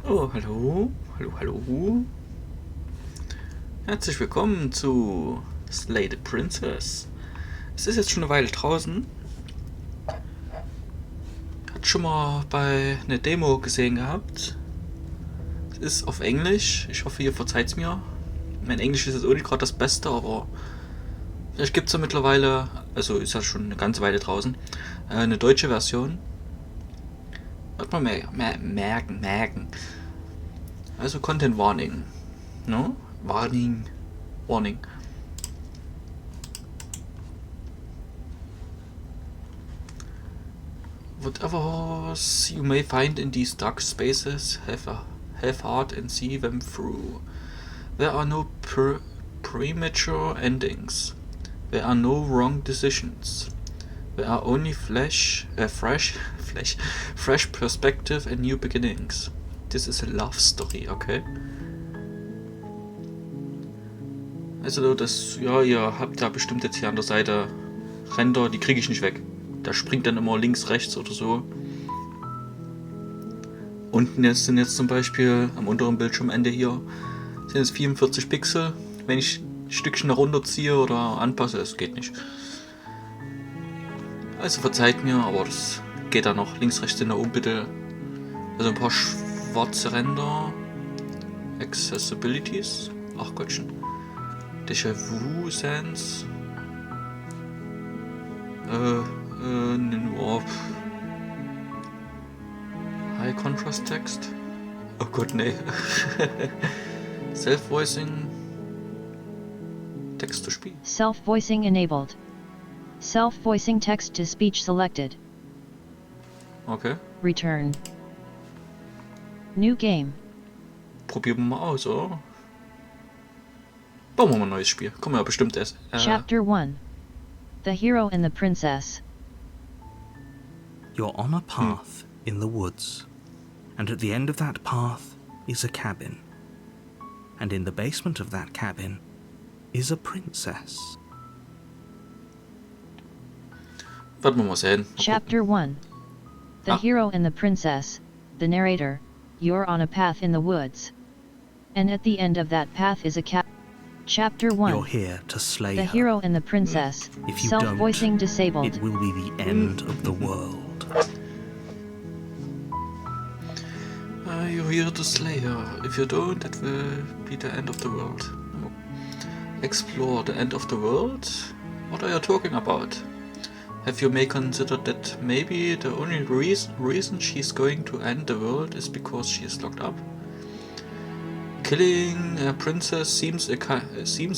Oh, hallo, hallo, hallo. Herzlich willkommen zu Slay the Princess. Es ist jetzt schon eine Weile draußen. Hat schon mal bei einer Demo gesehen gehabt. Es ist auf Englisch. Ich hoffe, ihr verzeiht's mir. Mein Englisch ist jetzt auch nicht gerade das Beste, aber vielleicht gibt's ja mittlerweile, also ist ja schon eine ganze Weile draußen, eine deutsche Version. Wird man merken. Also Content Warning. No? Warning. Whatever you may find in these dark spaces, have heart and see them through. There are no premature endings. There are no wrong decisions. There are only fresh perspective and new beginnings. This is a love story, okay? Also das, ja, ihr habt ja bestimmt jetzt hier an der Seite Ränder, die kriege ich nicht weg. Der springt dann immer links, rechts oder so. Unten sind jetzt zum Beispiel am unteren Bildschirmende hier sind es 44 Pixel. Wenn ich ein Stückchen runterziehe oder anpasse, es geht nicht. Also verzeiht mir, aber das geht da noch. Links, rechts in der oben bitte. Also ein paar schwarze Ränder. Accessibilities. Ach Gottchen. Déjà-vu Sense. High Contrast Text. Oh Gott, nee. Self-Voicing. Text to speech. Self-voicing enabled. Self-voicing text-to-speech selected. Okay. Return. New game. Probieren wir mal aus, oder? Bauen wir mal ein neues Spiel. Kommen wir ja bestimmt erst. Chapter 1. The Hero and the Princess. You're on a path in the woods, and at the end of that path is a cabin. And in the basement of that cabin is a princess. Werden wir mal sehen. Chapter 1. The Hero and the Princess. The narrator. You're on a path in the woods. And at the end of that path is a cabin. Chapter 1. You're here to slay The her. Hero and the Princess. If you Self-voicing don't, disabled. it will be the end of the world. You're here to slay her. If you don't, it will be the end of the world. Explore the end of the world? What are you talking about? Have you may considered that maybe the only reason she's going to end the world is because she is locked up? Killing a princess seems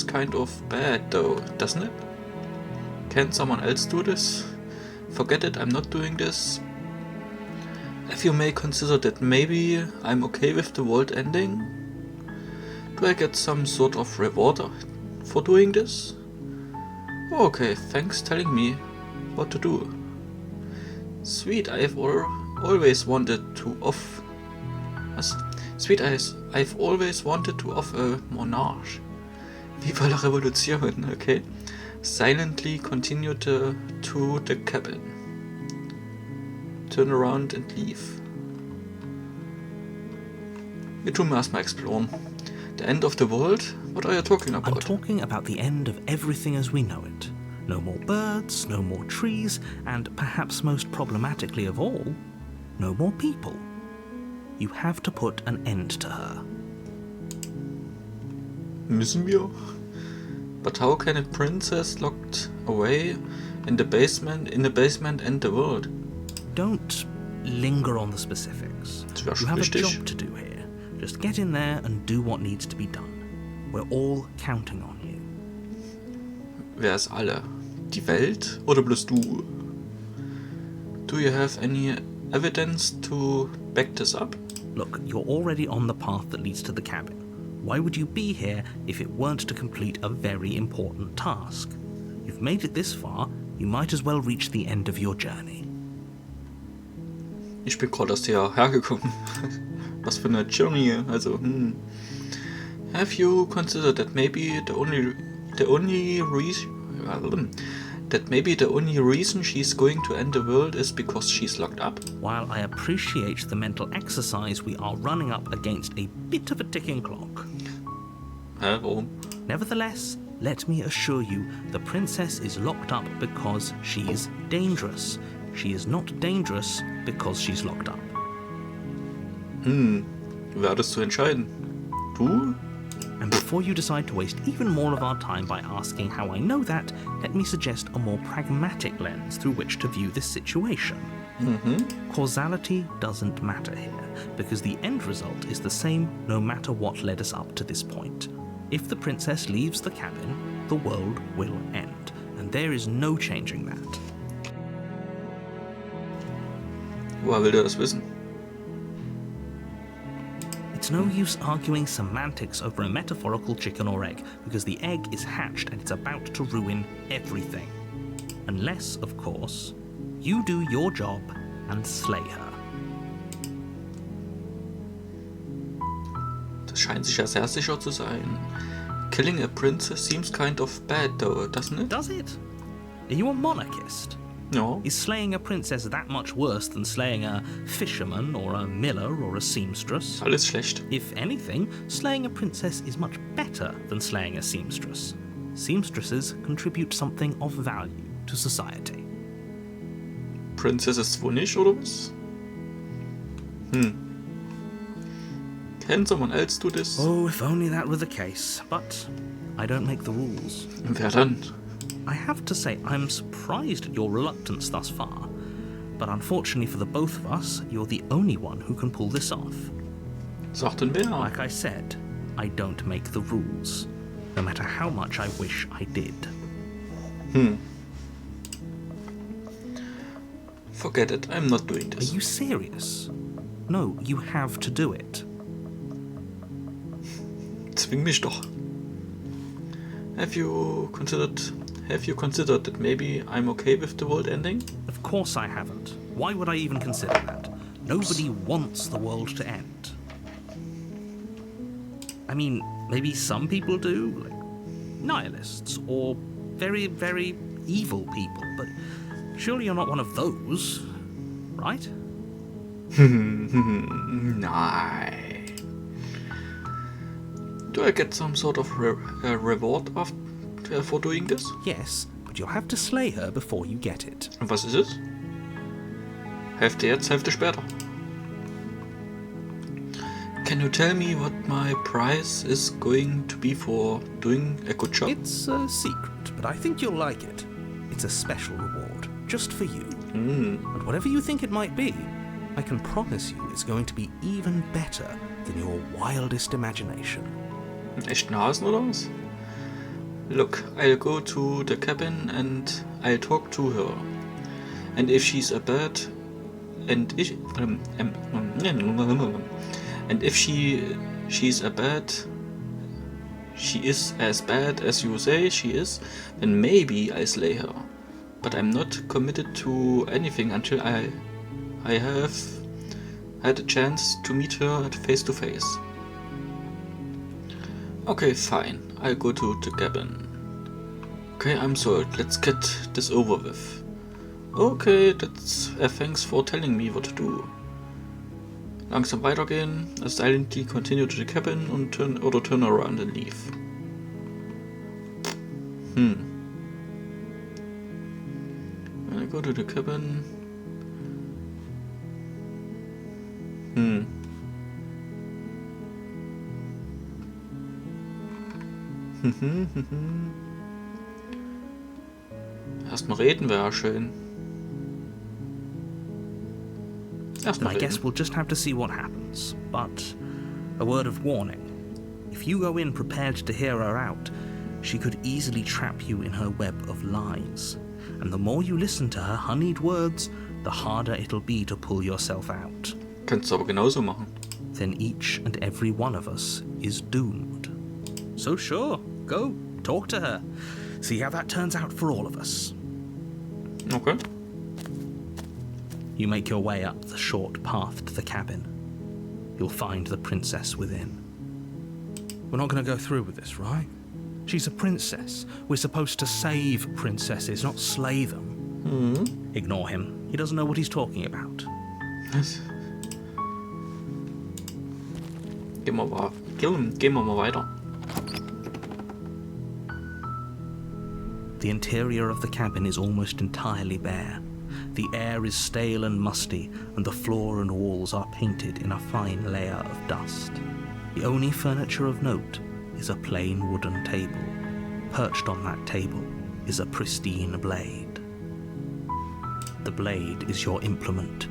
kind of bad though, doesn't it? Can someone else do this? Forget it, I'm not doing this. Have you may consider that maybe I'm okay with the world ending? Do I get some sort of reward for doing this? Okay, thanks telling me what to do. Sweet, I've always wanted to off a monarch. Viva la Revolution, okay? Silently continue to the cabin. Turn around and leave. Wir tun erstmal exploren. The end of the world? What are you talking about? I'm talking about the end of everything as we know it. No more birds, no more trees, and perhaps most problematically of all, no more people. You have to put an end to her. Müssen wir? But how can a princess locked away in the basement end the world? Don't linger on the specifics. Das wär You have a richtig. job to do here. Just get in there and do what needs to be done. We're all counting on you. Wer ist alle? Die Welt oder bloß du? Do you have any evidence to back this up? Look, you're already on the path that leads to the cabin. Why would you be here if it weren't to complete a very important task? You've made it this far, you might as well reach the end of your journey. Ich bin gerade erst hierher gekommen. Was für eine Journey. Also, Have you considered that maybe the only That maybe the only reason she's going to end the world is because she's locked up? While I appreciate the mental exercise, we are running up against a bit of a ticking clock. Warum? Nevertheless, let me assure you, the princess is locked up because she's dangerous. She is not dangerous because she's locked up. Wer das zu entscheiden? Du? And before you decide to waste even more of our time by asking how I know that, let me suggest a more pragmatic lens through which to view this situation. Causality doesn't matter here, because the end result is the same no matter what led us up to this point. If the princess leaves the cabin, the world will end, and there is no changing that. Woher will der das wissen? It's no use arguing semantics over a metaphorical chicken or egg, because the egg is hatched and it's about to ruin everything. Unless, of course, you do your job and slay her. Das scheint sich ja sehr sicher zu sein. Killing a princess seems kind of bad though, doesn't it? Does it? Are you a monarchist? No. Is slaying a princess that much worse than slaying a fisherman or a miller or a seamstress? Alles schlecht. If anything, slaying a princess is much better than slaying a seamstress. Seamstresses contribute something of value to society. Princess ist wohl nicht, oder was? Can someone else do this? Oh, if only that were the case. But I don't make the rules. Wer dann? I have to say, I'm surprised at your reluctance thus far. But unfortunately for the both of us, you're the only one who can pull this off. Sagt denn wer? Like I said, I don't make the rules, no matter how much I wish I did. Forget it, I'm not doing Are this. you serious? No, you have to do it. Zwing mich doch. Have you considered that maybe I'm okay with the world ending? Of course I haven't. Why would I even consider that? Nobody wants the world to end. I mean, maybe some people do, like nihilists, or very, very evil people, but surely you're not one of those, right? Nein. Do I get some sort of reward for doing this? Yes, but you'll have to slay her before you get it. Und was ist es? Hälfte jetzt, Hälfte später. Can you tell me what my price is going to be for doing a good job? It's a secret, but I think you'll like it. It's a special reward, just for you. And whatever you think it might be, I can promise you it's going to be even better than your wildest imagination. Einen echten Hasen oder was? Look, I'll go to the cabin and I'll talk to her. And if she's a bad... And if she's a bad... She is as bad as you say she is, then maybe I slay her. But I'm not committed to anything until I have had a chance to meet her face to face. Okay, fine. I'll go to the cabin. Okay, I'm sold. Let's get this over with. Okay, that's thanks for telling me what to do. Langsam weitergehen, silently continue to the cabin und turn around and leave. When I go to the cabin... Erstmal reden wäre schön. Erstmal I guess we'll just have to see what happens. But a word of warning. If you go in prepared to hear her out, she could easily trap you in her web of lies. And the more you listen to her honeyed words, the harder it'll be to pull yourself out. Könntest du aber genauso machen. Then each and every one of us is doomed. So sure, go, talk to her. See how that turns out for all of us. Okay. You make your way up the short path to the cabin. You'll find the princess within. We're not going to go through with this, right? She's a princess. We're supposed to save princesses, not slay them. Ignore him. He doesn't know what he's talking about. Was? Gehen wir mal weiter. The interior of the cabin is almost entirely bare. The air is stale and musty, and the floor and walls are painted in a fine layer of dust. The only furniture of note is a plain wooden table. Perched on that table is a pristine blade. The blade is your implement.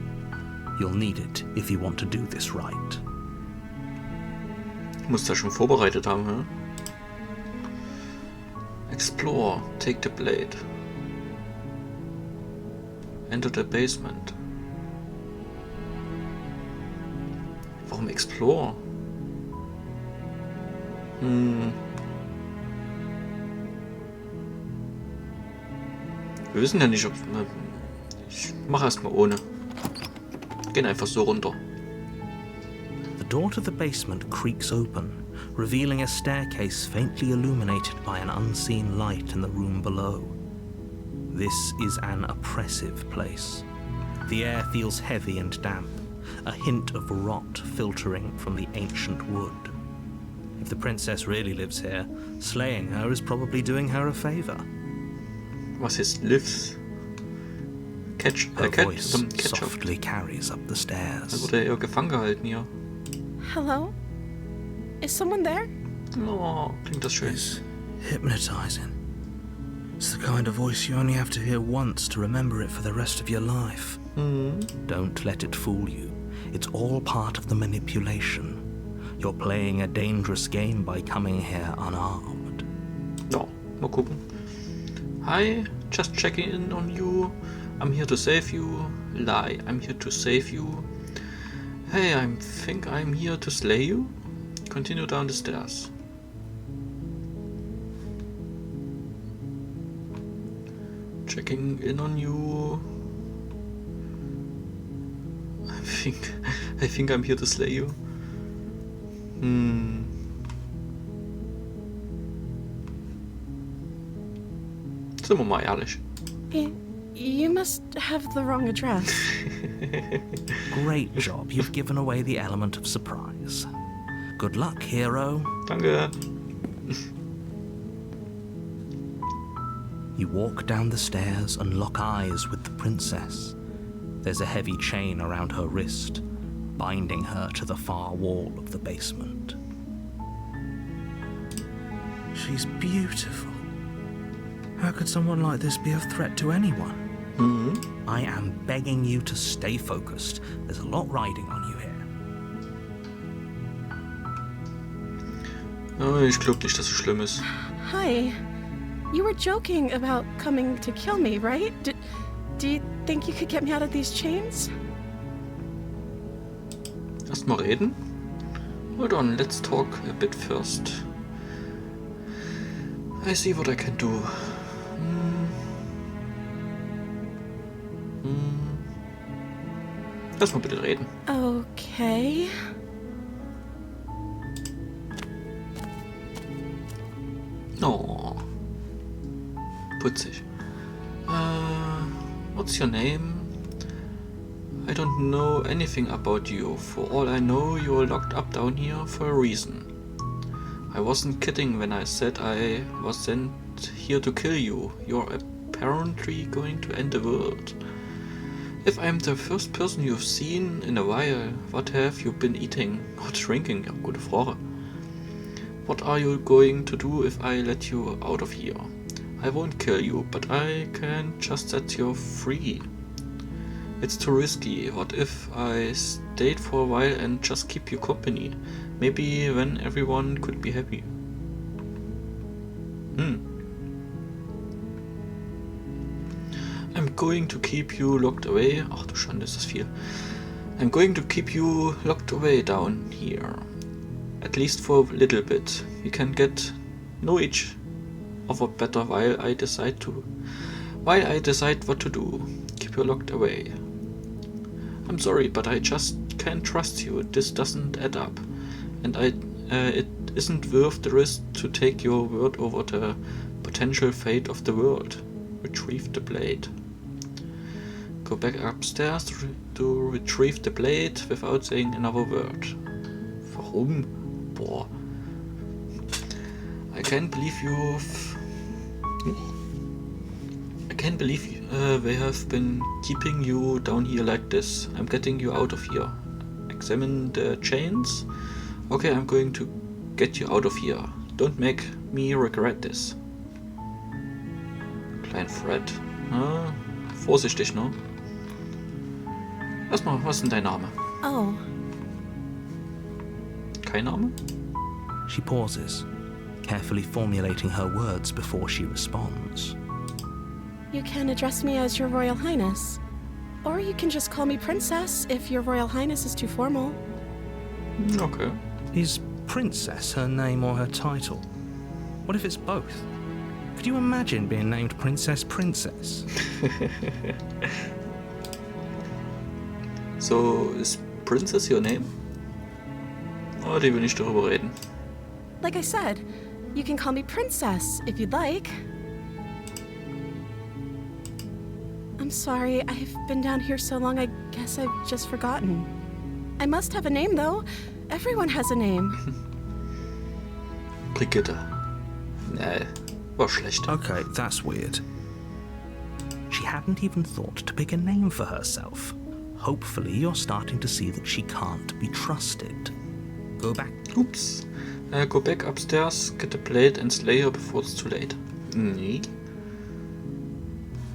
You'll need it if you want to do this right. Ich muss das schon vorbereitet haben, ja? Explore, take the blade. Enter the basement. Warum Explore? Wir wissen ja nicht, ob... Ich mache erstmal ohne. Gehen einfach so runter. The door to the basement creaks open, revealing a staircase faintly illuminated by an unseen light in the room below. This is an oppressive place. The air feels heavy and damp, a hint of rot filtering from the ancient wood. If the princess really lives here, slaying her is probably doing her a favor. Was ist lives? Her voice softly carries up the Da stairs. wurde er gefangen gehalten hier. Hello? Is someone there? Oh, klingt das schön. It's hypnotizing. It's the kind of voice you only have to hear once to remember it for the rest of your life. Don't let it fool you. It's all part of the manipulation. You're playing a dangerous game by coming here unarmed. Ja, mal gucken. Hi, just checking in on you. I'm here to save you. Lie, I'm here to save you. Hey, I think I'm here to slay you. Continue down the stairs. Checking in on you. I think I'm here to slay you. Sind wir mal ehrlich. You must have the wrong address. Great job. You've given away the element of surprise. Good luck, hero. Danke. You walk down the stairs and lock eyes with the princess. There's a heavy chain around her wrist, binding her to the far wall of the basement. She's beautiful. How could someone like this be a threat to anyone? I am begging you to stay focused. There's a lot riding on you here. Oh, ich glaube nicht, dass es schlimm ist. Hi. You were joking about coming to kill me, right? Do you think you could get me out of these chains? Erstmal reden. Hold on, let's talk a bit first. I see what I can do. Lass mal bitte reden. Okay. Oh. Putzig. What's your name? I don't know anything about you. For all I know, you're locked up down here for a reason. I wasn't kidding when I said I was sent here to kill you. You're apparently going to end the world. If I'm the first person you've seen in a while, what have you been eating or drinking? Ja, gute Frage. What are you going to do if I let you out of here? I won't kill you, but I can just set you free. It's too risky. What if I stayed for a while and just keep you company? Maybe when everyone could be happy. I'm going to keep you locked away. Ach du Schande, ist das viel. I'm going to keep you locked away down here. At least for a little bit. We can get know each other better while I decide what to do. Keep you locked away. I'm sorry, but I just can't trust you. This doesn't add up. And isn't worth the risk to take your word over the potential fate of the world. Retrieve the blade. Go back upstairs to retrieve the blade without saying another word. Warum? Boah. I can't believe they have been keeping you down here like this. I'm getting you out of here. Examine the chains. Okay, I'm going to get you out of here. Don't make me regret this. Klein Fred. Vorsichtig, ne? Erstmal, was ist denn dein Name? Oh, Kein Name? She pauses, carefully formulating her words before she responds. you can address me as Your Royal Highness. Or you can just call me Princess if Your Royal Highness is too formal. Okay. Is Princess her name or her title? What if it's both? Could you imagine being named Princess Princess? So, ist Princess your name? Oh, die will nicht darüber reden. Like I said, you can call me Princess if you'd like. I'm sorry, I've been down here so long, I guess I've just forgotten. I must have a name, though. Everyone has a name. Brigitte. Nee, war schlecht. Okay, that's weird. She hadn't even thought to pick a name for herself. Hopefully you're starting to see that she can't be trusted. Go back. Oops. Go back upstairs, get the blade and slay her before it's too late. Nee.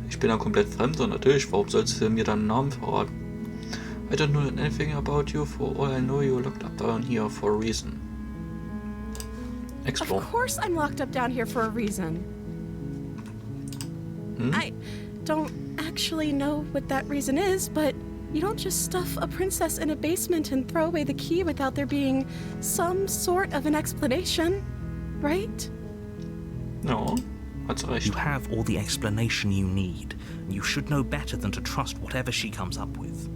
Ich bin ja komplett Fremder, natürlich. Warum sollst du mir deinen Namen verraten? I don't know anything about you. For all I know, you're locked up down here for a reason. Explore. Of course I'm locked up down here for a reason. I don't actually know what that reason is, but you don't just stuff a princess in a basement and throw away the key without there being some sort of an explanation, right? No, hat sie recht. You have all the explanation you need. You should know better than to trust whatever she comes up with.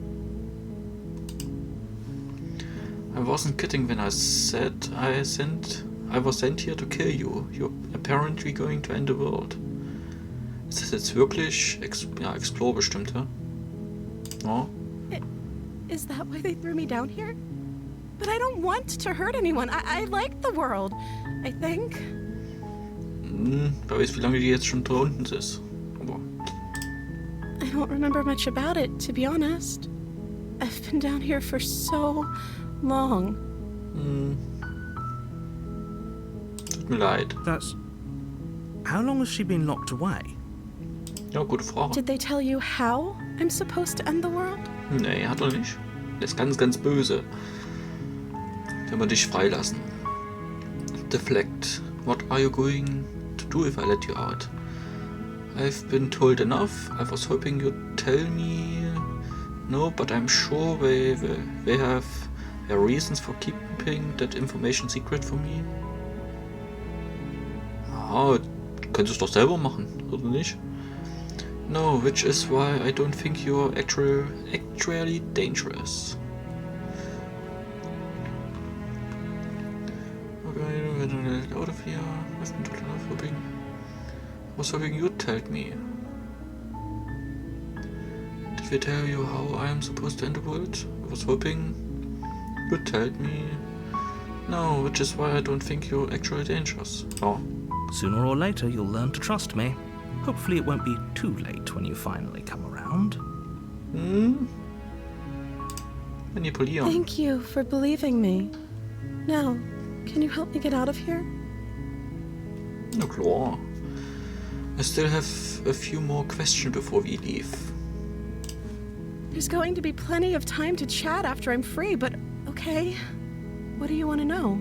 I wasn't kidding when I said I was sent here to kill you. You're apparently going to end the world. Ist das jetzt wirklich Explore bestimmt, ja? Oh. Is that why they threw me down here? But I don't want to hurt anyone. I like the world, I think. Wer weiß, wie lange die jetzt schon da unten ist. Aber I don't remember much about it, to be honest. I've been down here for so long. tut mir leid. That's... How long has she been locked away? Ja, gute Frage. Did they tell you how I'm supposed to end the world? Nee, hat er nicht. Der ist ganz, ganz böse. Wenn wir dich freilassen. Deflect. What are you going to do if I let you out? I've been told enough. I was hoping you'd tell me. No, but I'm sure they have their reasons for keeping that information secret from me. Ah, könntest du es doch selber machen, oder nicht? No, which is why I don't think you're actually dangerous. Okay, when I get out of here, I've been told enough hoping. I was hoping you'd tell me. Did we tell you how I am supposed to end the world? I was hoping you'd tell me. No, which is why I don't think you're actually dangerous. Oh. Sooner or later, you'll learn to trust me. Hopefully it won't be too late when you finally come around. Manipulieren. Thank you for believing me. Now, can you help me get out of here? Na klar. I still have a few more questions before we leave. There's going to be plenty of time to chat after I'm free, but okay. What do you want to know?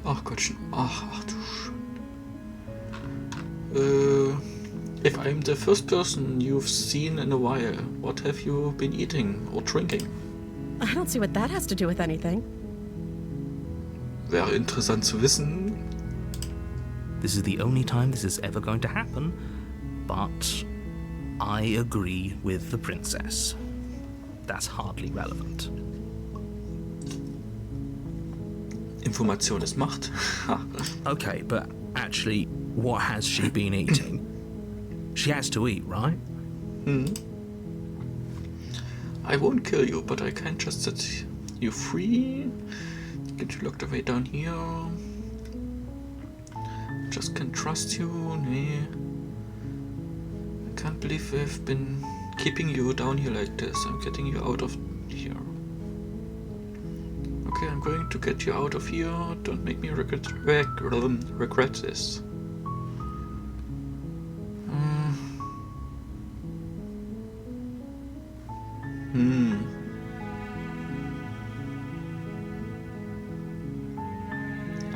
Ach Gottchen. Ach du If I'm the first person you've seen in a while, what have you been eating or drinking? I don't see what that has to do with anything. Wäre interessant zu wissen. This is the only time this is ever going to happen, but I agree with the princess. That's hardly relevant. Information ist Macht. Okay, but actually, what has she been eating? She has to eat, right? I won't kill you, but I can just set you free. Get you locked away down here. Just can't trust you. Nee. I can't believe we've been keeping you down here like this. I'm getting you out of here. Okay, I'm going to get you out of here. Don't make me regret this.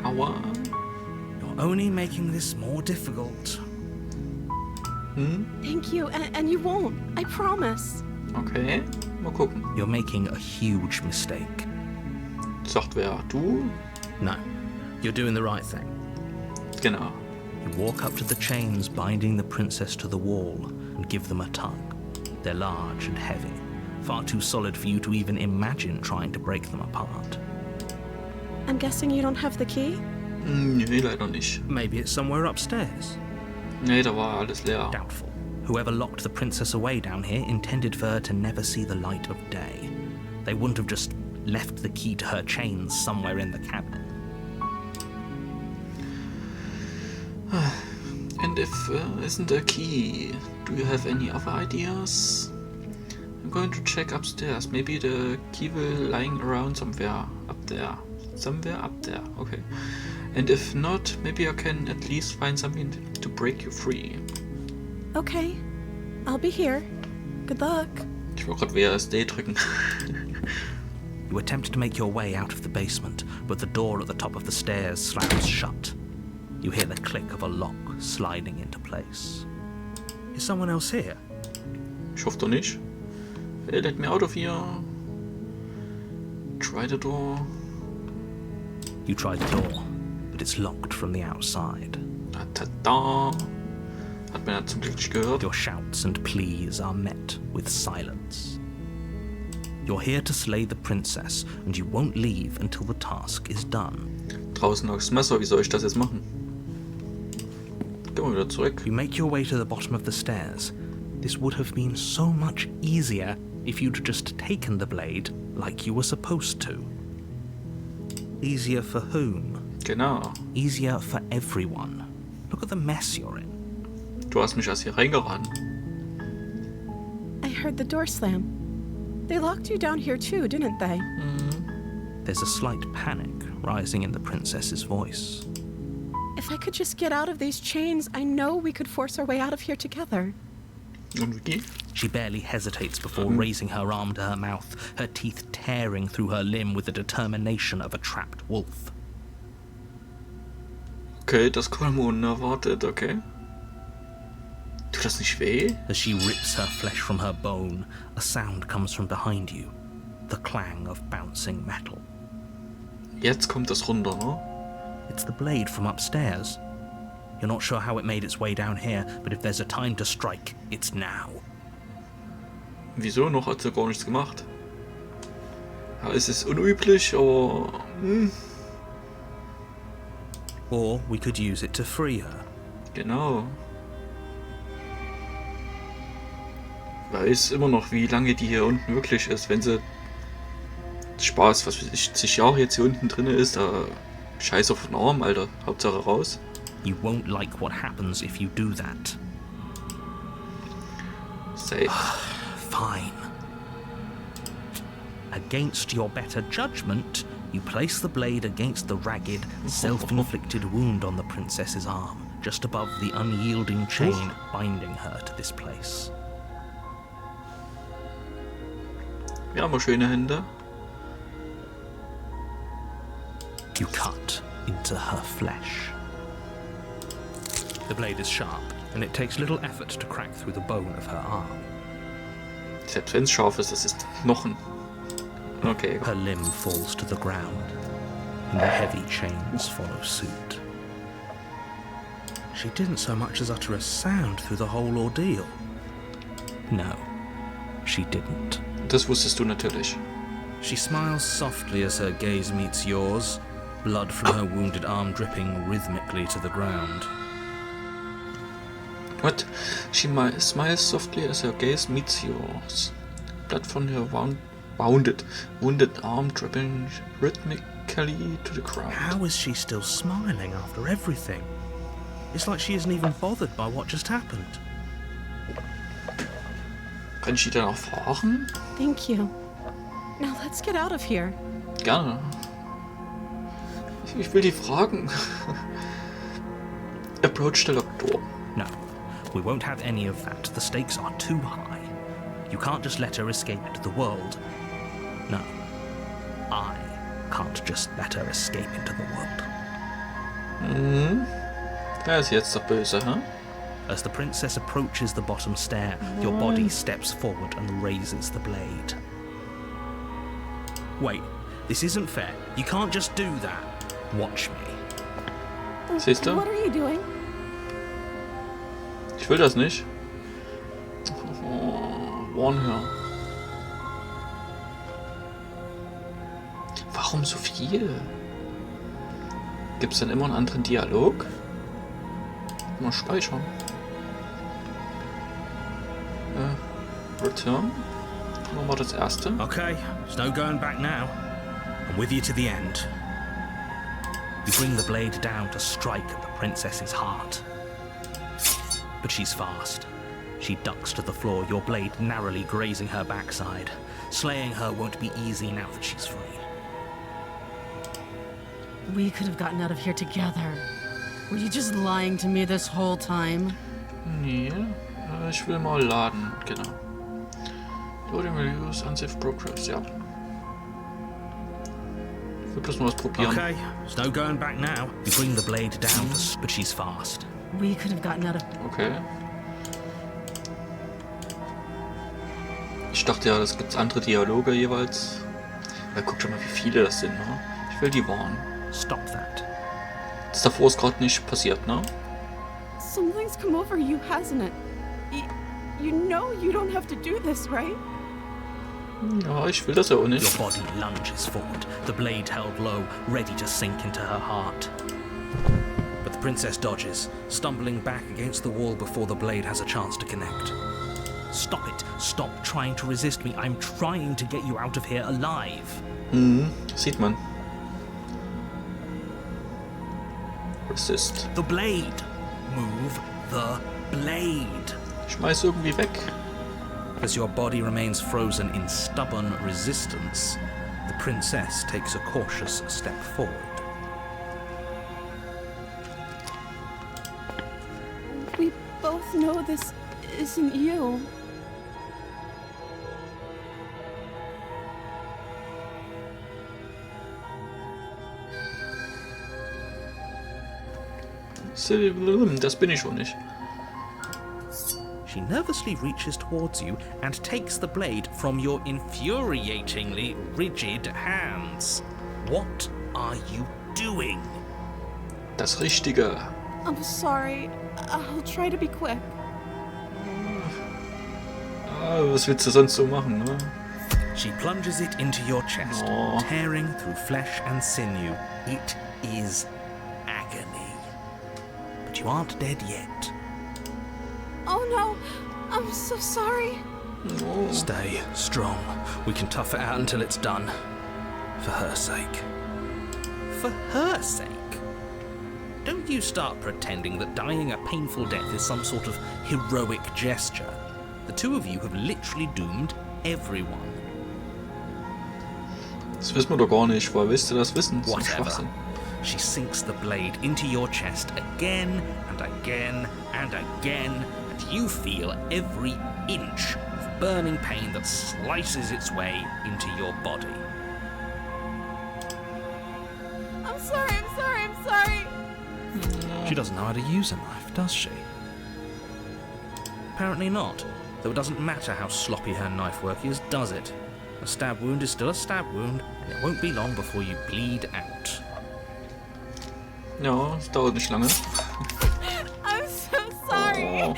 Aua. You're only making this more difficult. Thank you, and you won't. I promise. Okay, mal gucken. You're making a huge mistake. Sagt wer? Du? No, you're doing the right thing. Genau. You walk up to the chains binding the princess to the wall and give them a tug. They're large and heavy, far too solid for you to even imagine trying to break them apart. I'm guessing you don't have the key? Nee, leider nicht. Maybe it's somewhere upstairs. Nee, da war alles leer. Doubtful. Whoever locked the princess away down here intended for her to never see the light of day. They wouldn't have just left the key to her chains somewhere in the cabinet. And if isn't a key, do you have any other ideas? I'm going to check upstairs. Maybe the key will lying around somewhere up there. Somewhere up there, okay. And if not, maybe I can at least find something to break you free. Okay, I'll be here. Good luck. Ich wollte gerade WASD drücken. You attempt to make your way out of the basement, but the door at the top of the stairs slams shut. You hear the click of a lock sliding into place. Is someone else here? Ich hoffe doch nicht. Hey, let me out of here. Try the door. You try the door, but it's locked from the outside. Ta-da. Hat man ja zum Glück nicht gehört. Your shouts and pleas are met with silence. You're here to slay the princess, and you won't leave until the task is done. Draußen noch das Messer, wie soll ich das jetzt machen? Gehen wir wieder zurück. You make your way to the bottom of the stairs. This would have been so much easier if you'd just taken the blade like you were supposed to. Easier for whom? Genau. Easier for everyone. Look at the mess you're in. Du hast mich erst hier reingerannt. I heard the door slam. They locked you down here too, didn't they? There's a slight panic rising in the princess's voice. If I could just get out of these chains, I know we could force our way out of here together. Und wie? She barely hesitates before raising her arm to her mouth, her teeth tearing through her limb with the determination of a trapped wolf. Okay, das kommt mir unerwartet, okay. Tut das nicht weh? As she rips her flesh from her bone, a sound comes from behind you, the clang of bouncing metal. Jetzt kommt das runter, ne? It's the blade from upstairs. You're not sure how it made its way down here, but if there's a time to strike, it's now. Wieso? Noch hat sie gar nichts gemacht. Ja, es ist unüblich, aber... Or we could use it to free her. Genau. Weiß immer noch, wie lange die hier unten wirklich ist. Wenn sie Spaß, was weiß ich, 10 Jahre jetzt hier unten drin ist, da scheiß auf den Arm, Alter. Hauptsache raus. You won't like what happens if you do that. Safe. Fine. Against your better judgment, you place the blade against the ragged, self-inflicted wound on the princess's arm, just above the unyielding chain binding her to this place. Wir haben schöne Hände. You cut into her flesh. The blade is sharp, and it takes little effort to crack through the bone of her arm. Selbst wenn es scharf ist, das ist Knochen. Okay. Her limb falls to the ground, and the heavy chains follow suit. She didn't so much as utter a sound through the whole ordeal. No, she didn't. Das wusstest du natürlich. She smiles softly as her gaze meets yours, blood from her wounded arm dripping rhythmically to the ground. What? She smiles softly as her gaze meets yours. Blood from her wounded arm dripping rhythmically to the ground. How is she still smiling after everything? It's like she isn't even bothered by what just happened. Kann ich die dann auch fahren? Thank you. Now let's get out of here. Gerne. Ich will die fragen. Approach the locked door. No, we won't have any of that. The stakes are too high. You can't just let her escape into the world. No, I can't just let her escape into the world. Mhm. Wer ist jetzt der Böse, hä? As the princess approaches the bottom stair, your body steps forward and raises the blade. Wait, this isn't fair. You can't just do that. Watch me. Siehst du? What are you doing? Ich will das nicht. Oh, warn her. Warum so viel? Gibt's denn immer einen anderen Dialog? Mal speichern. Return. Machen wir das erste. Okay, there's no going back now. I'm with you to the end. You bring the blade down to strike at the princess's heart. But she's fast. She ducks to the floor, your blade narrowly grazing her backside. Slaying her won't be easy now that she's free. We could have gotten out of here together. Were you just lying to me this whole time? Nee, ich will mal laden, genau. Loading will use unsafe progress, ja. Ich will bloß mal was probieren. Okay, there's no going back now. You bring the blade down, but she's fast. We could have gotten out of... Okay. Ich dachte ja, das gibt's andere Dialoge jeweils. Ja, guck schon mal, wie viele das sind, ne? Ich will die warnen. Stop that. Das davor ist gerade nicht passiert, ne? Something's come over you, hasn't it? You know you don't have to do this, right? Ja, ich will das ja auch nicht. Your body lunges forward, the blade held low, ready to sink into her heart. But the princess dodges, stumbling back against the wall before the blade has a chance to connect. Stop it. Stop trying to resist me. I'm trying to get you out of here alive. Sieht man. Resist. The blade. Move the blade. Schmeiß irgendwie weg. As your body remains frozen in stubborn resistance, the princess takes a cautious step forward. We both know this isn't you. Das bin ich schon nicht. She nervously reaches towards you and takes the blade from your infuriatingly rigid hands. What are you doing? Das Richtige. I'm sorry. I'll try to be quick. Was willst du sonst so machen, ne? She plunges it into your chest, Aw. tearing through flesh and sinew. It is agony. But you aren't dead yet. Oh no! I'm so sorry. Oh. Stay strong. We can tough it out until it's done. For her sake. For her sake? Don't you start pretending that dying a painful death is some sort of heroic gesture. The two of you have literally doomed everyone. Das wissen wir doch gar nicht. Woher willst du das wissen? Das ist Whatever. Schwachsinn. She sinks the blade into your chest again and again and again, and you feel every inch of burning pain that slices its way into your body. I'm sorry, I'm sorry, I'm sorry. She doesn't know how to use a knife, does she? Apparently not, though it doesn't matter how sloppy her knife work is, does it? A stab wound is still a stab wound, and it won't be long before you bleed out. Ja, es dauert nicht lange. I'm so sorry. Oh.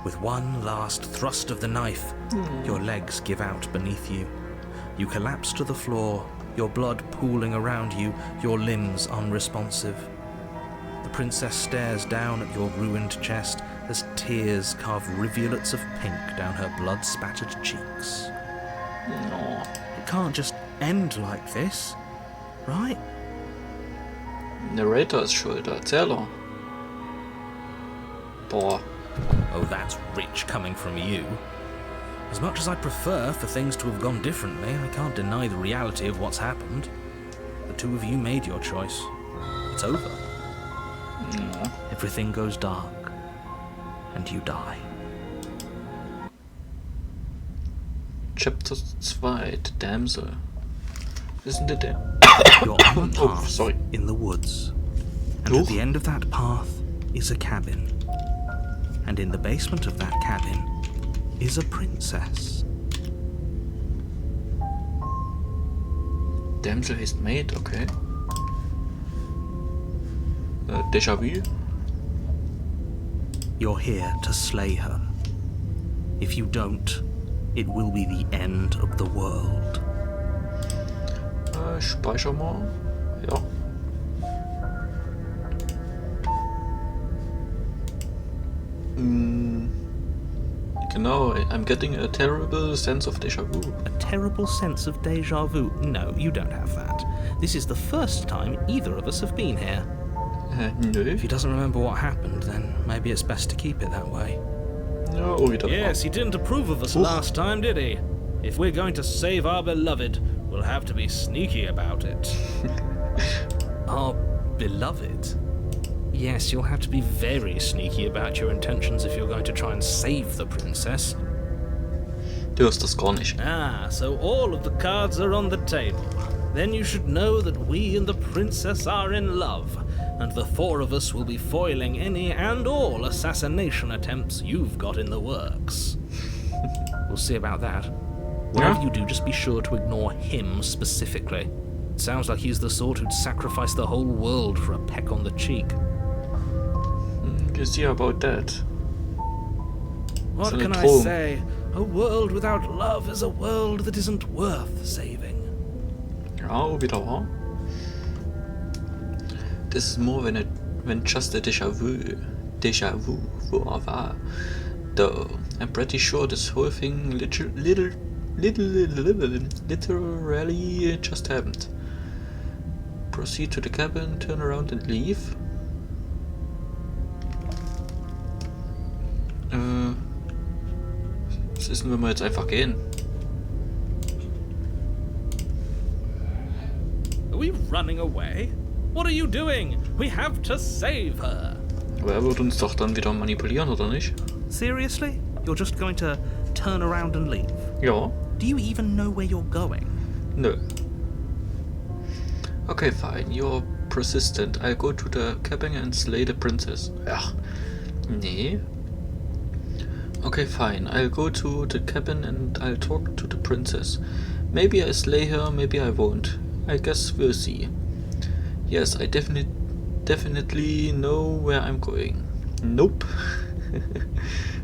With one last thrust of the knife, your legs give out beneath you. You collapse to the floor, your blood pooling around you, your limbs unresponsive. The princess stares down at your ruined chest as tears carve rivulets of pink down her blood-spattered cheeks. No. It can't just end like this, right? Narrator ist schuld, Erzähler. Boah. Oh, that's rich coming from you. As much as I'd prefer for things to have gone differently, I can't deny the reality of what's happened. The two of you made your choice. It's over. No. Everything goes dark, and you die. Chapter 2, The Damsel. Isn't it there? You're on a Oh, path sorry. in the woods, and Oh. at the end of that path is a cabin. And in the basement of that cabin is a princess. Damsel ist made, okay. Déjà vu? You're here to slay her. If you don't, it will be the end of the world. Speicher mal. Ja. Genau, I'm getting a terrible sense of déjà vu. A terrible sense of deja vu. No, you don't have that. This is the first time either of us have been here. Nö. If he doesn't remember what happened, then maybe it's best to keep it that way. Ja, oh, wieder. Yes, he didn't approve of us Oof. last time, did he? If we're going to save our beloved, we'll have to be sneaky about it. Our beloved. Yes, you'll have to be very sneaky about your intentions if you're going to try and save the princess. Du hörst das gar nicht. Ah, so all of the cards are on the table. Then you should know that we and the princess are in love, and the four of us will be foiling any and all assassination attempts you've got in the works. We'll see about that. Whatever you do, just be sure to ignore him specifically. It sounds like he's the sort who'd sacrifice the whole world for a peck on the cheek. You see about that. What So can the I troll. say? A world without love is a world that isn't worth saving. Ja, wieder wahr. This is more when just a déjà vu war. Though I'm pretty sure this whole thing literally just happened. Proceed to the cabin, turn around and leave. Was ist denn, wenn wir jetzt einfach gehen? Are we running away? What are you doing? We have to save her. Aber er wird uns doch dann wieder manipulieren, oder nicht? Seriously? You're just going to turn around and leave? Ja. Do you even know where you're going? Nö. Okay, fine. You're persistent. I'll go to the cabin and slay the princess. Ach. Nee. Okay, fine. I'll go to the cabin and I'll talk to the princess. Maybe I slay her, maybe I won't. I guess we'll see. Yes, I definitely know where I'm going. Nope.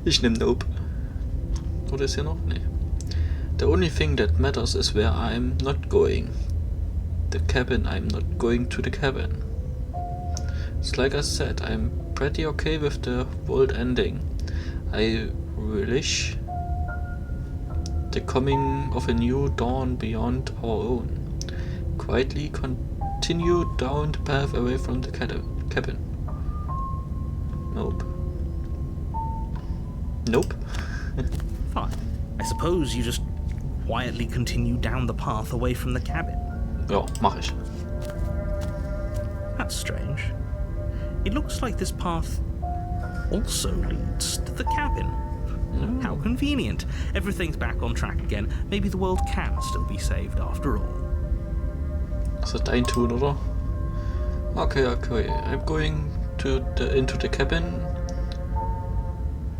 Ich nehm Nope. Oder ist hier noch? Nee. The only thing that matters is where I'm not going. The cabin, I'm not going to the cabin. It's like I said, I'm pretty okay with the world ending. I relish the coming of a new dawn beyond our own. Quietly continue down the path away from the cabin. Nope. Nope. Fine. I suppose you just quietly continue down the path away from the cabin. Ja, mach ich. That's strange. It looks like this path also leads to the cabin. How convenient. Everything's back on track again. Maybe the world can still be saved after all. Ist das dein Tun, oder? Okay. I'm going into the cabin,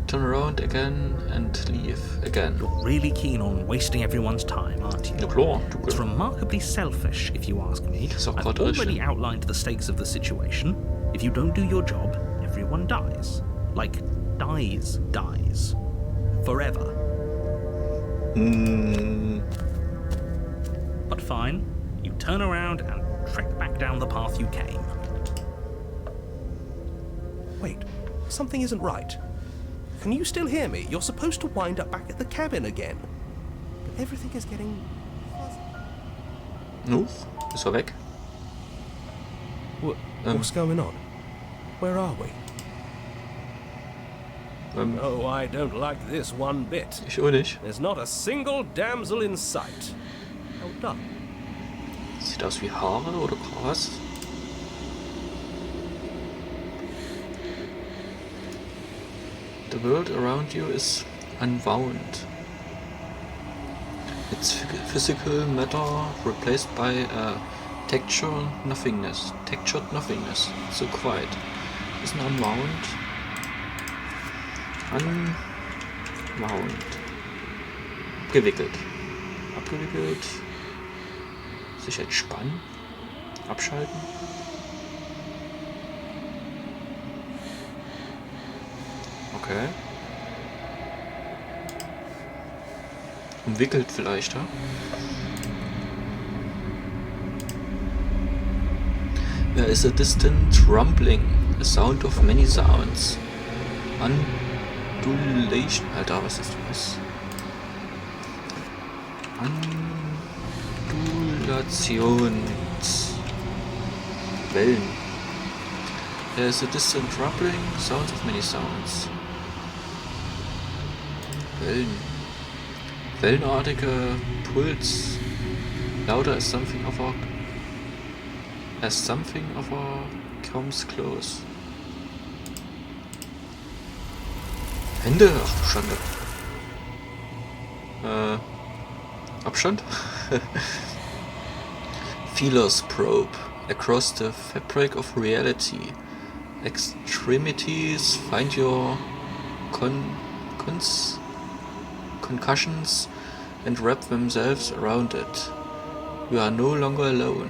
turn around again and leave again. You're really keen on wasting everyone's time, aren't you? Ja klar, du It's remarkably selfish, if you ask me. Ist auch I've grad already richtig. outlined the stakes of the situation. If you don't do your job, everyone dies. Like, dies. Forever. But fine, you turn around and trek back down the path you came. Wait, something isn't right. Can you still hear me? You're supposed to wind up back at the cabin again. But everything is getting fuzzy. Ist er weg? What's going on? Where are we? Oh, I don't like this one bit. Ich auch nicht. There's not a single damsel in sight. How done. Sieht aus wie Haare oder Gras. The world around you is unwound. It's physical matter replaced by a textured nothingness. Textured nothingness. So quiet. Ist ein unwound. Unwound. Abgewickelt. Abgewickelt. Sich entspannen. Abschalten. Okay. Umwickelt vielleicht, ja? There is a distant rumbling, a sound of many sounds. Undulation. Alter, was ist das? Undulations. Wellen. There is a distant rumbling, sound of many sounds. Wellen. Wellenartige Puls. Louder as something of a comes close. Hände? Ach du Schande. Abstand? Feelers probe across the fabric of reality. Extremities find your concussions and wrap themselves around it. You are no longer alone.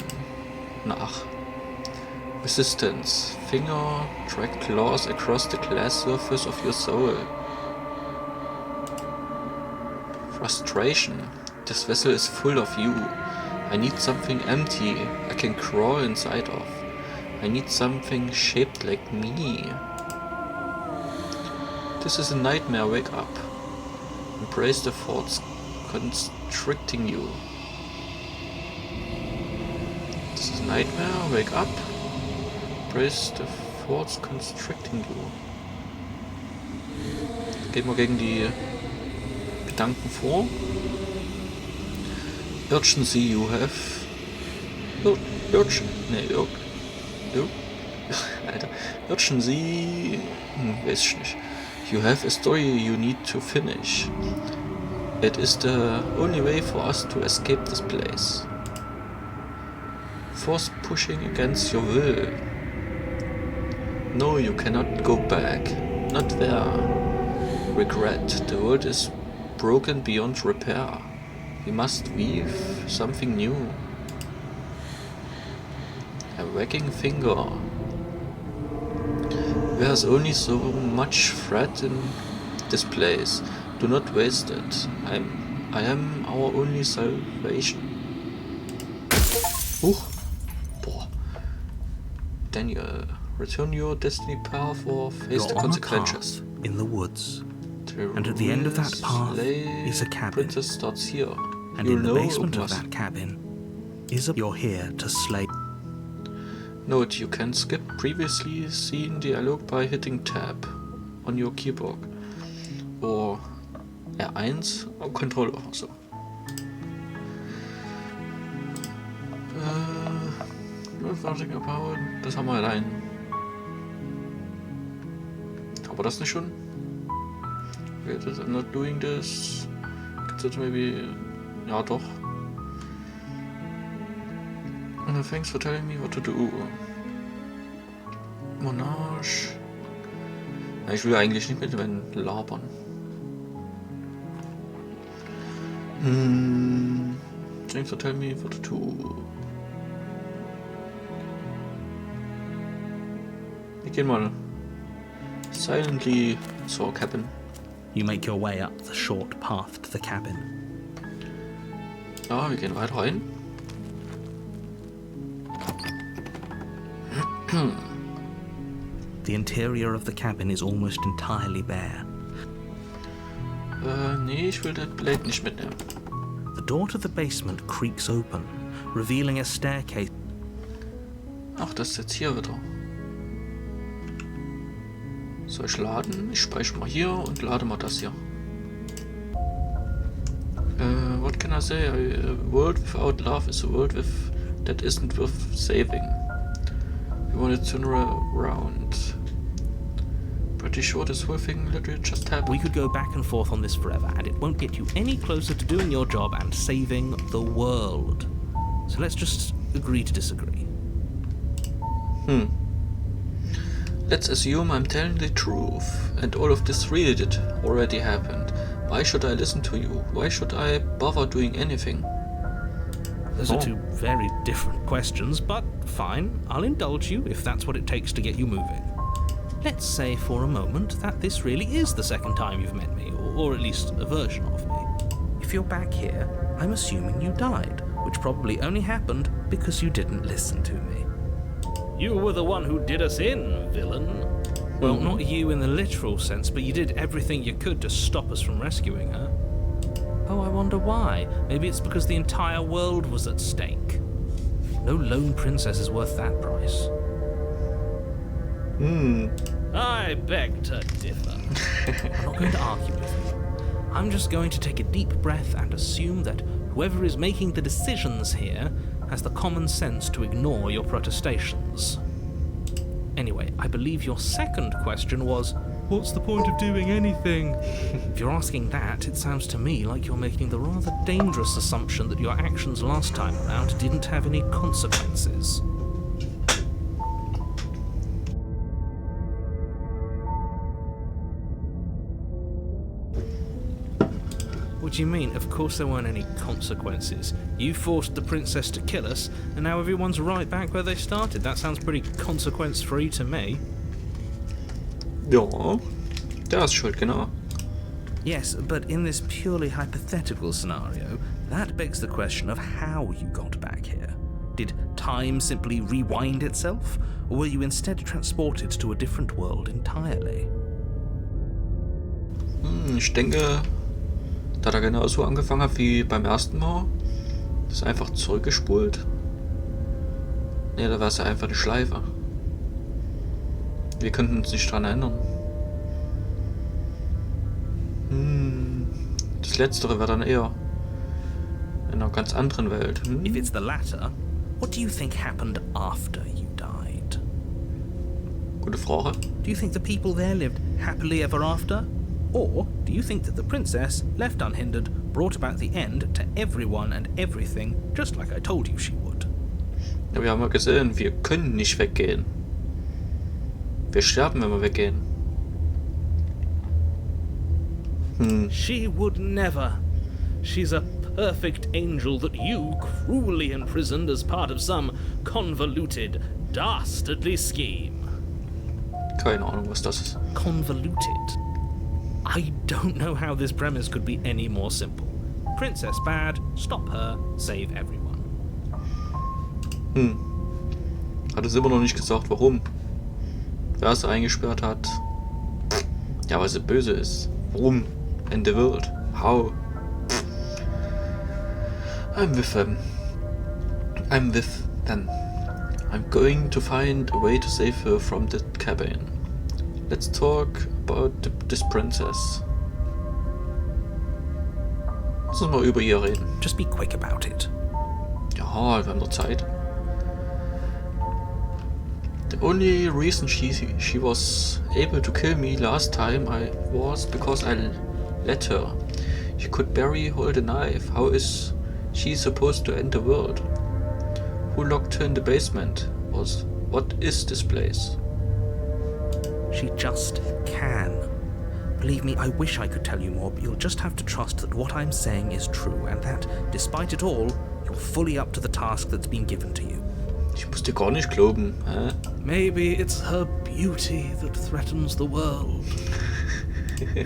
Nach. Resistance. Finger drag claws across the glass surface of your soul. Frustration. This vessel is full of you. I need something empty I can crawl inside of. I need something shaped like me. This is a nightmare, wake up. Embrace the thoughts constricting you. This is a nightmare, wake up. Embrace the thoughts constricting you. Geht mal gegen die Gedanken vor. Urgency you have. Alter. Urgency. Weiß ich nicht. You have a story you need to finish. It is the only way for us to escape this place. Force pushing against your will. No, you cannot go back. Not there. Regret. The world is broken beyond repair. We must weave something new. A wagging finger. There's only so much thread in this place. Do not waste it. I am our only salvation. Boah. Daniel, return your destiny path or face the You're on a consequences. path in the woods, and at the end of that path is a cabin. Princess starts here. And You in the know basement it of was. that cabin is a... You're here to slay... Note, you can skip previously seen dialogue by hitting tab on your keyboard. Or R1 auf Controller. So. Nothing about. Das haben wir allein. Aber das nicht schon? Wait, I'm not doing this. Could maybe. Ja, doch. Thanks for telling me what to do. Monarch. Ja, ich will eigentlich nicht mit wenn labern. Thanks for telling me what to do. Wir gehen mal silently zur Cabin. You make your way up the short path to the cabin. Ja, wir gehen weiter rein. The interior of the cabin is almost entirely bare. Nee, ich will das Blade nicht mitnehmen. The door to the basement creaks open, revealing a staircase. Ach, das ist jetzt hier wieder. Soll ich laden? Ich speichere mal hier und lade mal das hier. What can I say? A world without love is a world that isn't worth saving. You want to turn around. Pretty sure this whole thing literally just happened. We could go back and forth on this forever, and it won't get you any closer to doing your job and saving the world. So let's just agree to disagree. Let's assume I'm telling the truth, and all of this really did already happened. Why should I listen to you? Why should I bother doing anything? Those are two very different questions, but fine, I'll indulge you if that's what it takes to get you moving. Let's say for a moment that this really is the second time you've met me, or at least a version of me. If you're back here, I'm assuming you died, which probably only happened because you didn't listen to me. You were the one who did us in, villain. Well, not you in the literal sense, but you did everything you could to stop us from rescuing her. Oh, I wonder why. Maybe it's because the entire world was at stake. No lone princess is worth that price. I beg to differ. I'm not going to argue with you. I'm just going to take a deep breath and assume that whoever is making the decisions here has the common sense to ignore your protestations. Anyway, I believe your second question was, what's the point of doing anything? If you're asking that, it sounds to me like you're making the rather dangerous assumption that your actions last time around didn't have any consequences. What do you mean? Of course there weren't any consequences. You forced the princess to kill us, and now everyone's right back where they started. That sounds pretty consequence-free to me. Ja, der ist schuld, genau. Yes, but in this purely hypothetical scenario, that begs the question of how you got back here. Did time simply rewind itself, or were you instead transported to a different world entirely? Ich denke, da hat er genauso angefangen hat wie beim ersten Mal. Ist einfach zurückgespult. Ne, da war es ja einfach eine Schleife. Wir könnten uns nicht dran erinnern. Das Letztere wäre dann eher in einer ganz anderen Welt. If it's the latter, what do you think happened after you died? Gute Frage. Do you think the people there lived happily ever after? Or do you think that the princess, left unhindered, brought about the end to everyone and everything, just like I told you she would? Ja, wir haben ja gesehen, wir können nicht weggehen. Wir sterben, wenn wir weggehen. She would never. She's a perfect angel that you cruelly imprisoned as part of some convoluted, dastardly scheme. Keine Ahnung, was das ist. Convoluted. I don't know how this premise could be any more simple. Princess bad, stop her, save everyone. Hat es immer noch nicht gesagt, warum. Wer sie eingesperrt hat. Ja, weil sie böse ist. Warum? In the world. How? I'm with them. I'm with them. I'm going to find a way to save her from the cabin. Let's talk about this princess. Lass uns mal über ihr reden. Just be quick about it. Ja, wir haben noch Zeit. The only reason she was able to kill me last time was because I let her. She could barely hold a knife. How is she supposed to end the world? Who locked her in the basement? What is this place? She just can. Believe me, I wish I could tell you more, but you'll just have to trust that what I'm saying is true, and that, despite it all, you're fully up to the task that's been given to you. Ich muss dir gar nicht glauben, hä? Maybe it's her beauty that threatens the world.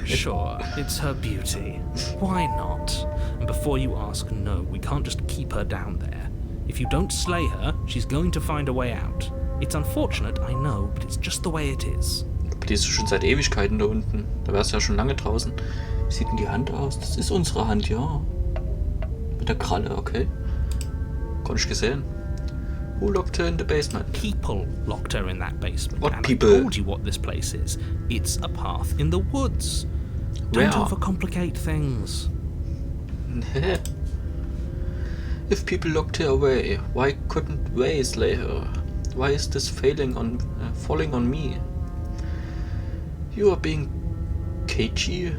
Sure, it's her beauty. Why not? And before you ask, no, we can't just keep her down there. If you don't slay her, she's going to find a way out. It's unfortunate, I know, but it's just the way it is. Aber die ist schon seit Ewigkeiten da unten. Da wär's ja schon lange draußen. Wie sieht denn die Hand aus? Das ist unsere Hand, ja. Mit der Kralle, okay. Gar nicht gesehen. Who locked her in the basement? People locked her in that basement. What and people? I told you what this place is. It's a path in the woods. Don't Where? overcomplicate things. If people locked her away, why couldn't Way slay her? Why is this falling on me? You are being cagey?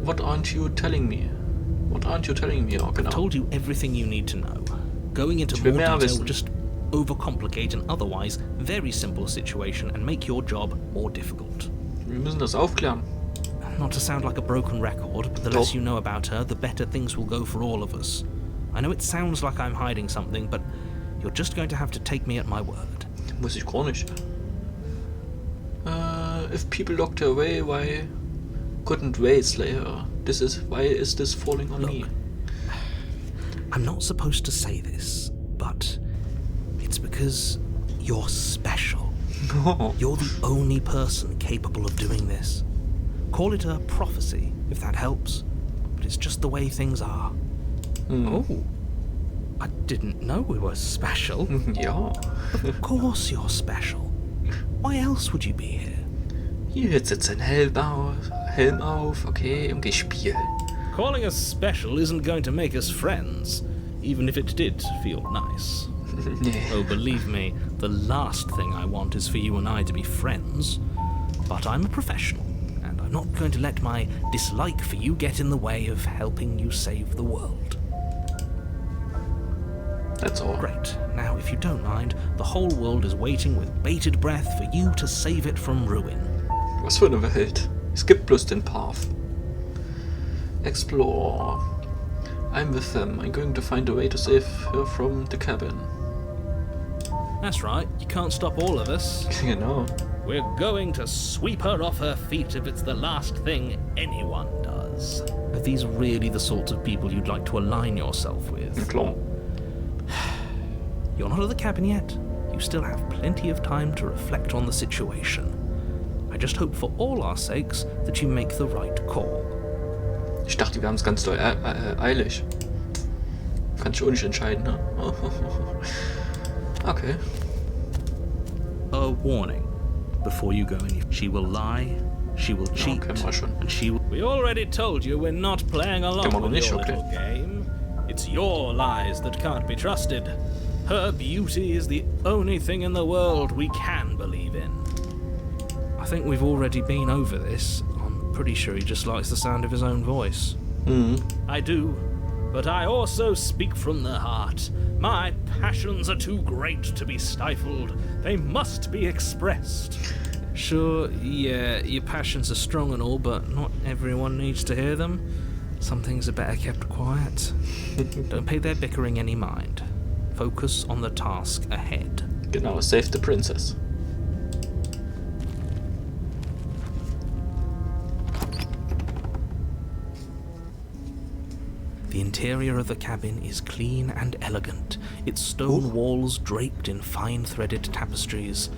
What aren't you telling me? What aren't you telling me? Oh, genau. I've told you everything you need to know. Going into Ich will more mehr detail wissen. will just overcomplicate an otherwise very simple situation and make your job more difficult. Wir müssen das aufklären. Not to sound like a broken record, but the Doch. less you know about her, the better things will go for all of us. I know it sounds like I'm hiding something, but you're just going to have to take me at my word. Muss ich gar nicht. If people locked her away, why couldn't Way slay her? Why is this falling on me? I'm not supposed to say this, but it's because you're special. You're the only person capable of doing this. Call it a prophecy, if that helps, but it's just the way things are. Oh, I didn't know we were special. Ja. Of course you're special. Why else would you be here? Hier, jetzt setzt ein Helm auf, okay, und geh spielen. Calling us special isn't going to make us friends, even if it did feel nice. Nee. Oh, believe me, the last thing I want is for you and I to be friends. But I'm a professional, and I'm not going to let my dislike for you get in the way of helping you save the world. That's all. Great. Now, if you don't mind, the whole world is waiting with bated breath for you to save it from ruin. Was für eine Welt. Es gibt bloß den Path. Explore. I'm with them. I'm going to find a way to save her from the cabin. That's right, you can't stop all of us. Genau. We're going to sweep her off her feet if it's the last thing anyone does. Are these really the sorts of people you'd like to align yourself with? Klar. You're not at the cabin yet. You still have plenty of time to reflect on the situation. I just hope for all our sakes that you make the right call. Ich dachte, wir haben es ganz doll eilig. Kann ich auch nicht entscheiden, ne? Okay. A warning. Before you go any, she will lie, she will cheat, kennen wir schon. and she will... We already told you we're not playing along Kennen wir noch with nicht, your okay. little game. It's your lies that can't be trusted. Her beauty is the only thing in the world we can believe in. I think we've already been over this. I'm pretty sure he just likes the sound of his own voice. I do, but I also speak from the heart. My passions are too great to be stifled. They must be expressed. Sure, yeah, your passions are strong and all, but not everyone needs to hear them. Some things are better kept quiet. Don't pay their bickering any mind. Focus on the task ahead. Genau, save the princess. The interior of the cabin is clean and elegant, its stone walls draped in fine-threaded tapestries,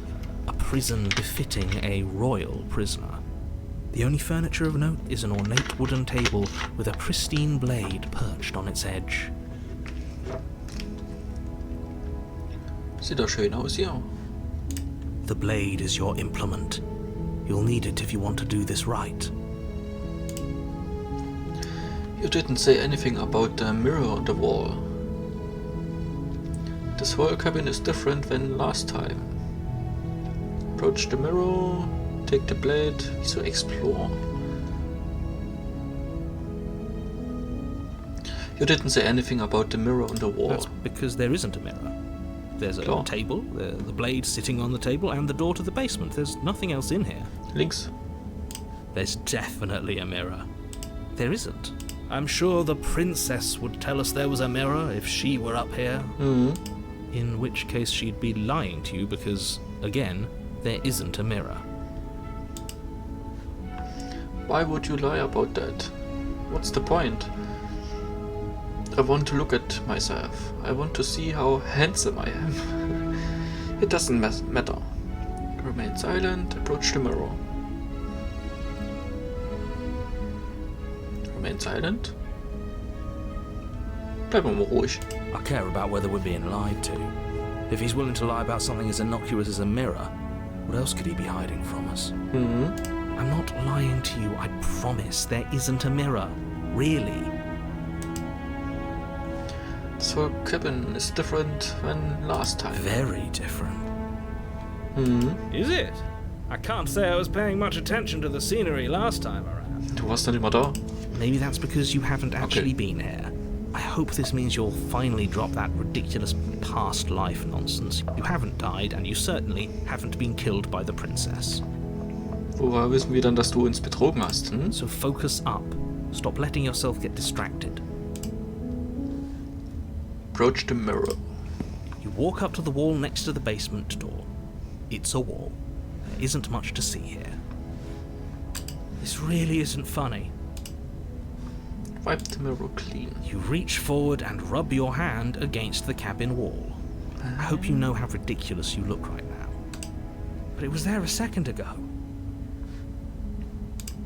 a prison befitting a royal prisoner. The only furniture of note is an ornate wooden table with a pristine blade perched on its edge. Sieht doch schön aus, ja. The blade is your implement. You'll need it if you want to do this right. You didn't say anything about the mirror on the wall. This whole cabin is different than last time. Approach the mirror, take the blade, so explore. You didn't say anything about the mirror on the wall. That's because there isn't a mirror. There's a Klar. table, the blade sitting on the table, and the door to the basement. There's nothing else in here. Links. There's definitely a mirror. There isn't. I'm sure the princess would tell us there was a mirror if she were up here. In which case she'd be lying to you because, again, there isn't a mirror. Why would you lie about that? What's the point? I want to look at myself. I want to see how handsome I am. It doesn't matter. Remain silent, approach the mirror. Remain silent? Bleiben wir mal ruhig. I care about whether we're being lied to. If he's willing to lie about something as innocuous as a mirror, what else could he be hiding from us? I'm not lying to you, I promise. There isn't a mirror. Really. So cabin is different than last time. Very different. Is it? I can't say I was paying much attention to the scenery last time around. Du warst nicht immer da. Maybe that's because you haven't actually been here. I hope this means you'll finally drop that ridiculous past life nonsense. You haven't died, and you certainly haven't been killed by the princess. Woher wissen wir dann, dass du uns betrogen hast? Hm? So focus up. Stop letting yourself get distracted. Approach the mirror. You walk up to the wall next to the basement door. It's a wall. There isn't much to see here. This really isn't funny. Wipe the mirror clean. You reach forward and rub your hand against the cabin wall. I hope you know how ridiculous you look right now. But it was there a second ago.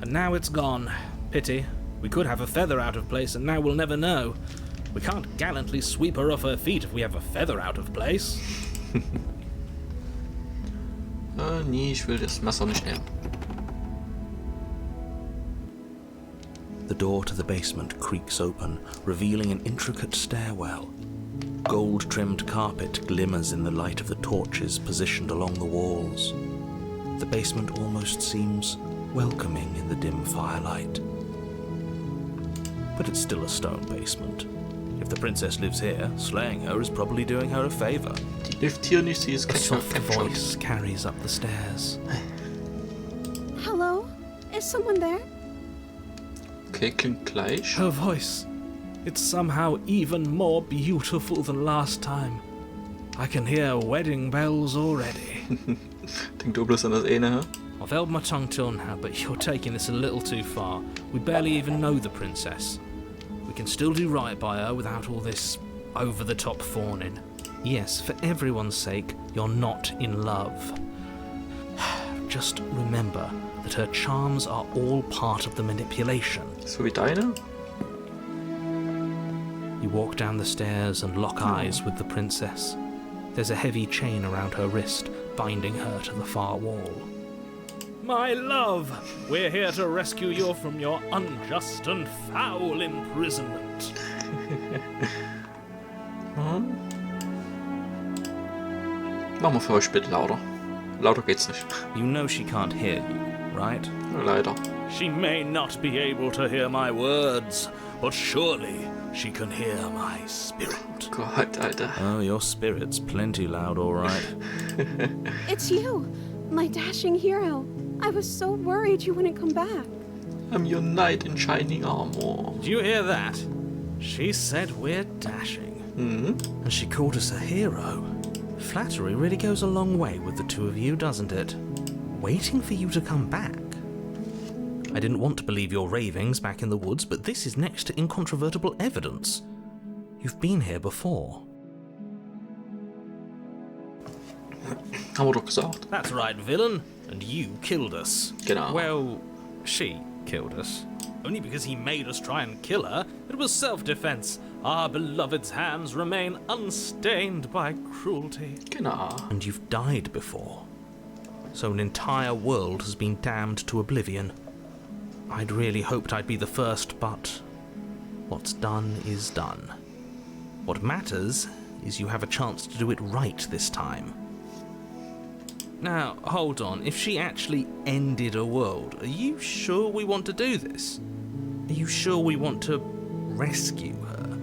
And now it's gone. Pity. We could have a feather out of place, and now we'll never know. We can't gallantly sweep her off her feet if we have a feather out of place. Nee, ich will das Messer nicht nehmen. The door to the basement creaks open, revealing an intricate stairwell. Gold-trimmed carpet glimmers in the light of the torches positioned along the walls. The basement almost seems welcoming in the dim firelight. But it's still a stone basement. If the princess lives here, slaying her is probably doing her a favor. Die lebt hier nicht, sie ist A Ketchup. soft voice carries up the stairs. Hello? Is someone there? Okay, klingt gleich. Her voice. It's somehow even more beautiful than last time. I can hear wedding bells already. Denk du bloß an das eine, hä? I've held my tongue till now, but you're taking this a little too far. We barely even know the princess. We can still do right by her without all this over-the-top fawning. Yes, for everyone's sake, you're not in love. Just remember that her charms are all part of the manipulation. So wie deine? You walk down the stairs and lock eyes with the princess. There's a heavy chain around her wrist, binding her to the far wall. My love, we're here to rescue you from your unjust and foul imprisonment. Mach mal für euch bitte lauter. Lauter geht's nicht. You know she can't hear you, right? Leider. She may not be able to hear my words, but surely she can hear my spirit. Gott, Alter. Oh, your spirit's plenty loud, all right. It's you, my dashing hero. I was so worried you wouldn't come back. I'm your knight in shining armor. Did you hear that? She said we're dashing. And she called us a hero. Flattery really goes a long way with the two of you, doesn't it? Waiting for you to come back. I didn't want to believe your ravings back in the woods, but this is next to incontrovertible evidence. You've been here before. Haben wir doch gesagt. That's right, villain. And you killed us. Genau. Well, she killed us. Only because he made us try and kill her. It was self-defense. Our beloved's hands remain unstained by cruelty. Genau. And you've died before. So an entire world has been damned to oblivion. I'd really hoped I'd be the first, but what's done is done. What matters is you have a chance to do it right this time. Now, hold on. If she actually ended a world, are you sure we want to do this? Are you sure we want to rescue her?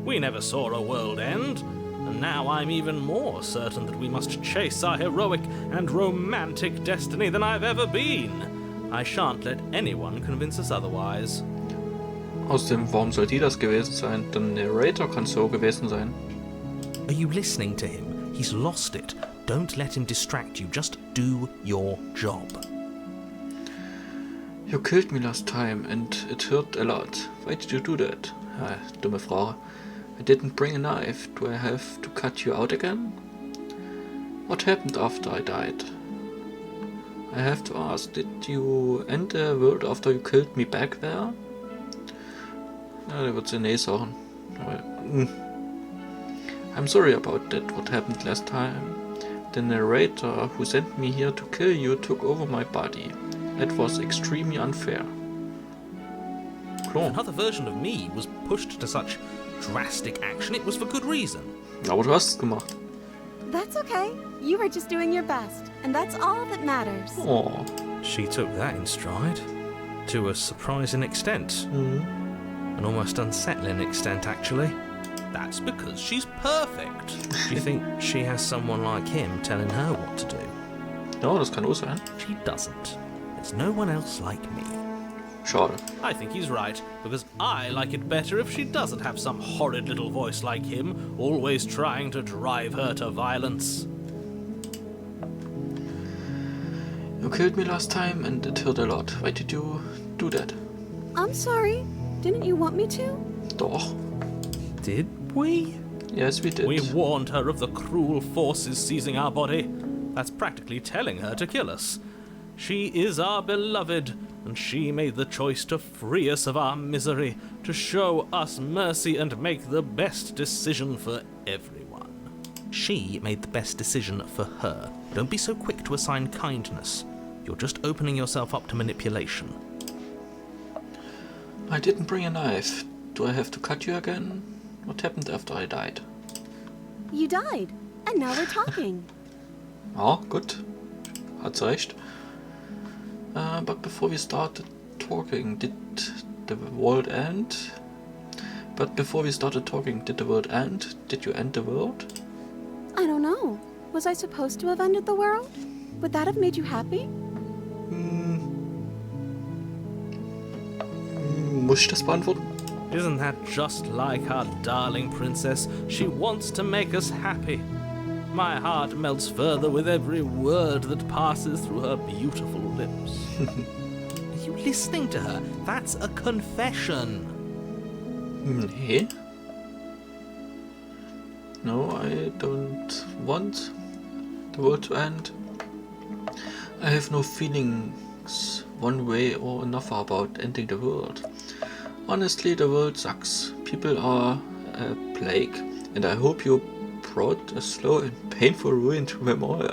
We never saw a world end, and now I'm even more certain that we must chase our heroic and romantic destiny than I've ever been. I shan't let anyone convince us otherwise. Außerdem, warum soll die das gewesen sein? Der Narrator kann so gewesen sein. Are you listening to him? He's lost it. Don't let him distract you. Just do your job. You killed me last time and it hurt a lot. Why did you do that? Dumme Frage. I didn't bring a knife. Do I have to cut you out again? What happened after I died? I have to ask, did you end the world after you killed me back there? Ja, der wird sie nee sagen. Aber, I'm sorry about that, what happened last time. The narrator who sent me here to kill you took over my body. It was extremely unfair. Klar. Another version of me was pushed to such drastic action, it was for good reason. Aber du hast es gemacht. That's okay. You were just doing your best, and that's all that matters. Oh. She took that in stride. To a surprising extent. An almost unsettling extent, actually. That's because she's perfect. Do you think she has someone like him telling her what to do? Ja, das kann auch sein. She doesn't. There's no one else like me. Schade. I think he's right, because I like it better if she doesn't have some horrid little voice like him, always trying to drive her to violence. You killed me last time and it hurt a lot. Why did you do that? I'm sorry. Didn't you want me to? Doch. Did we? Yes, we did. We warned her of the cruel forces seizing our body. That's practically telling her to kill us. She is our beloved, and she made the choice to free us of our misery, to show us mercy and make the best decision for everyone. She made the best decision for her. Don't be so quick to assign kindness. You're just opening yourself up to manipulation. I didn't bring a knife. Do I have to cut you again? What happened after I died? You died, and now we're talking. Ja, gut. Hat's recht. But before we started talking, did the world end? Did the world end? Did you end the world? I don't know. Was I supposed to have ended the world? Would that have made you happy? Muss ich das beantworten? Isn't that just like our darling princess? She wants to make us happy. My heart melts further with every word that passes through her beautiful lips. Are you listening to her? That's a confession. Nee. No, I don't want the world to end. I have no feelings one way or another about ending the world. Honestly, the world sucks. People are a plague, and I hope you brought a slow and painful ruin to them all.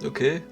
Okay.